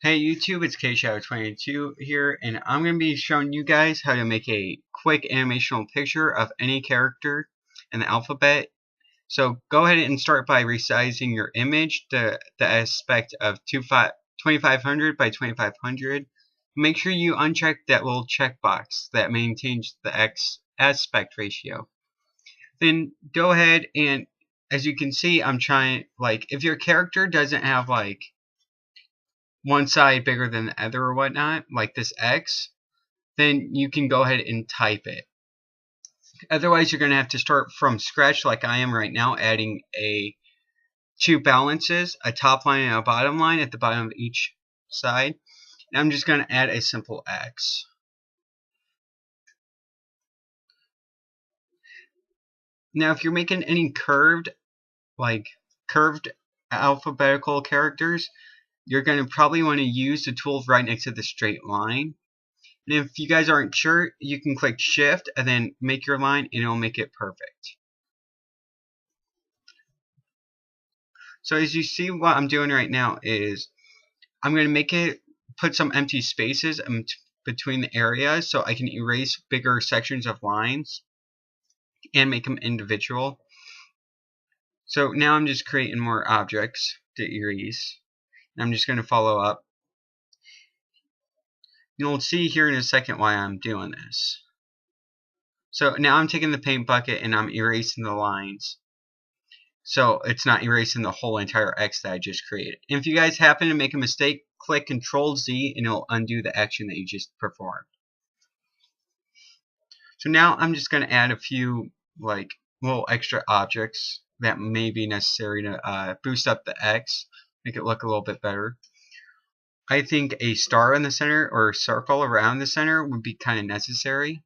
Hey YouTube, it's KShadow22 here, and I'm going to be showing you guys how to make a quick animational picture of any character in the alphabet. So go ahead and start by resizing your image to the aspect of 2500 by 2500. Make sure you uncheck that little checkbox that maintains the X aspect ratio. Then go ahead and, as you can see, I'm trying, if your character doesn't have one side bigger than the other or whatnot, like this X, then you can go ahead and type it. Otherwise, you're going to have to start from scratch like I am right now, adding two balances, a top line and a bottom line at the bottom of each side. And I'm just going to add a simple X. Now, if you're making any curved alphabetical characters, you're going to probably want to use the tool right next to the straight line. And if you guys aren't sure, you can click shift and then make your line and it'll make it perfect. So as you see, what I'm doing right now is I'm going to put some empty spaces between the areas so I can erase bigger sections of lines and make them individual. So now I'm just creating more objects to erase. And I'm just going to follow up. You'll see here in a second why I'm doing this. So now I'm taking the paint bucket and I'm erasing the lines. So it's not erasing the whole entire X that I just created. And if you guys happen to make a mistake, click Control Z and it'll undo the action that you just performed. So now I'm just going to add a few little extra objects that may be necessary to boost up the X, make it look a little bit better. I think a star in the center or a circle around the center would be kind of necessary,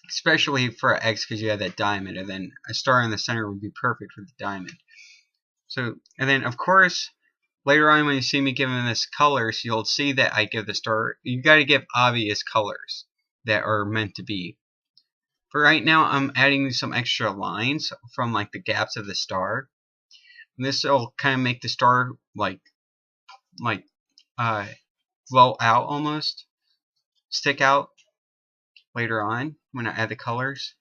especially for X because you have that diamond, and then a star in the center would be perfect for the diamond. So, and then of course later on when you see me giving this colors, you'll see that I give the star, you got to give obvious colors that are meant to be. For right now, I'm adding some extra lines from the gaps of the star. And this will kind of make the star blow out almost, stick out later on when I add the colors.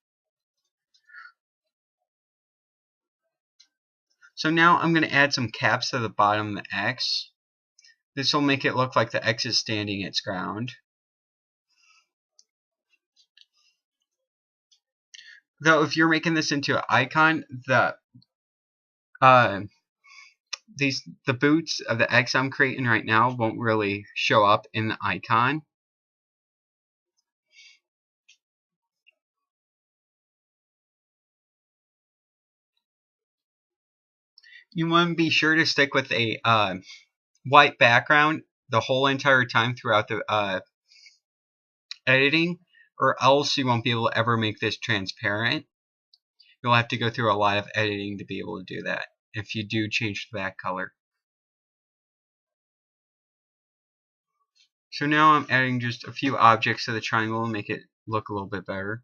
So now I'm going to add some caps to the bottom of the X. This will make it look like the X is standing its ground. Though if you're making this into an icon, the boots of the X I'm creating right now won't really show up in the icon. You want to be sure to stick with a white background the whole entire time throughout the editing, or else you won't be able to ever make this transparent. You'll have to go through a lot of editing to be able to do that if you do change the back color. So now I'm adding just a few objects to the triangle and make it look a little bit better.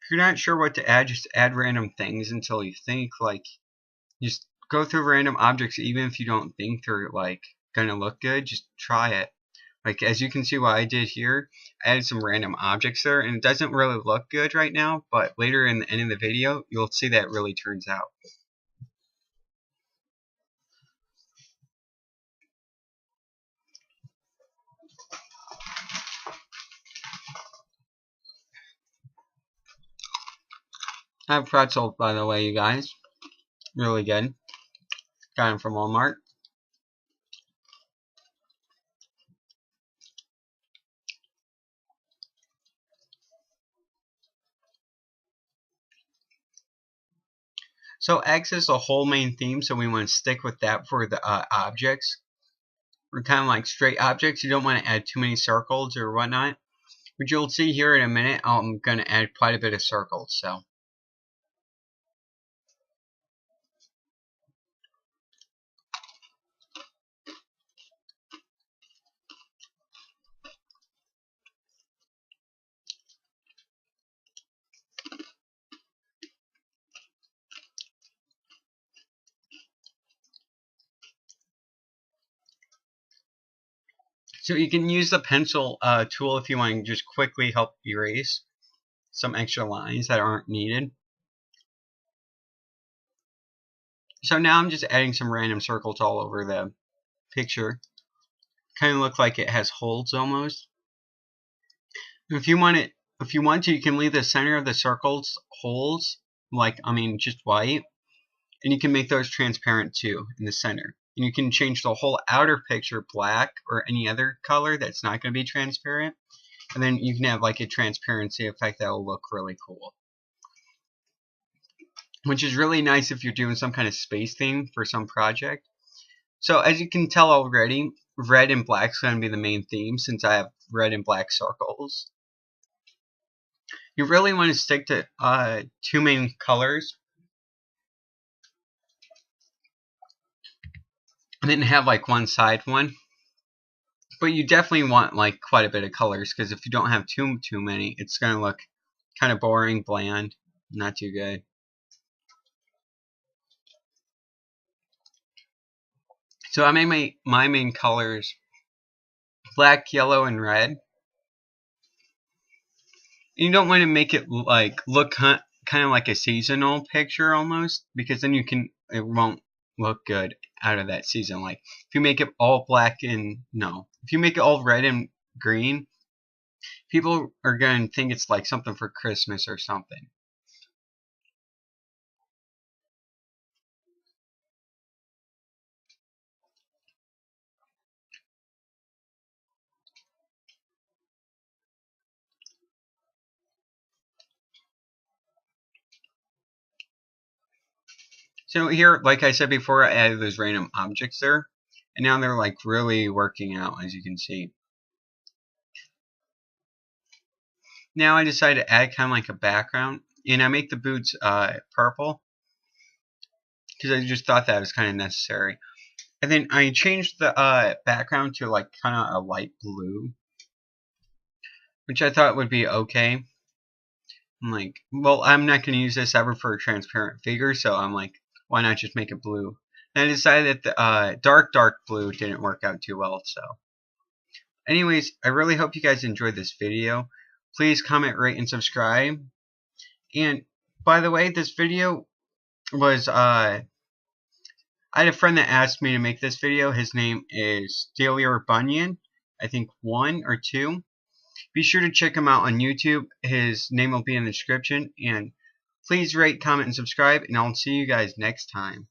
If you're not sure what to add, just add random things until you think just go through random objects even if you don't think they're gonna look good. Just try it. As you can see what I did here, I added some random objects there and it doesn't really look good right now, but later in the end of the video you'll see that it really turns out. I have pretzels, by the way, you guys. Really good. Got them from Walmart. So X is the whole main theme, so we want to stick with that for the objects. We're kind of like straight objects. You don't want to add too many circles or whatnot. But you'll see here in a minute, I'm going to add quite a bit of circles. So. So you can use the pencil tool if you want to just quickly help erase some extra lines that aren't needed. So now I'm just adding some random circles all over the picture. Kind of look like it has holes almost. If you want to, you can leave the center of the circles holes, just white, and you can make those transparent too in the center. And you can change the whole outer picture black or any other color that's not going to be transparent. And then you can have like a transparency effect that will look really cool. Which is really nice if you're doing some kind of space theme for some project. So as you can tell already, red and black is going to be the main theme since I have red and black circles. You really want to stick to two main colors. And then have like one side one. But you definitely want like quite a bit of colors because if you don't have too many, it's going to look kind of boring, bland, not too good. So I made my main colors black, yellow, and red. You don't want to make it like look kind of like a seasonal picture almost, because then it won't look good out of that season. Like if you make it all black and if you make it all red and green, people are going to think it's like something for Christmas or something. So here, like I said before, I added those random objects there, and now they're like really working out, as you can see. Now I decided to add kind of like a background, and I make the boots purple because I just thought that was kind of necessary. And then I changed the background to like kind of a light blue, which I thought would be okay. I'm like, well, I'm not going to use this ever for a transparent figure, so I'm like, why not just make it blue? And I decided that the dark blue didn't work out too well, so. Anyways, I really hope you guys enjoyed this video. Please comment, rate, and subscribe. And by the way, this video was I had a friend that asked me to make this video. His name is Delia Bunyan, I think 1 or 2. Be sure to check him out on YouTube. His name will be in the description. And please rate, comment, and subscribe. And I'll see you guys next time.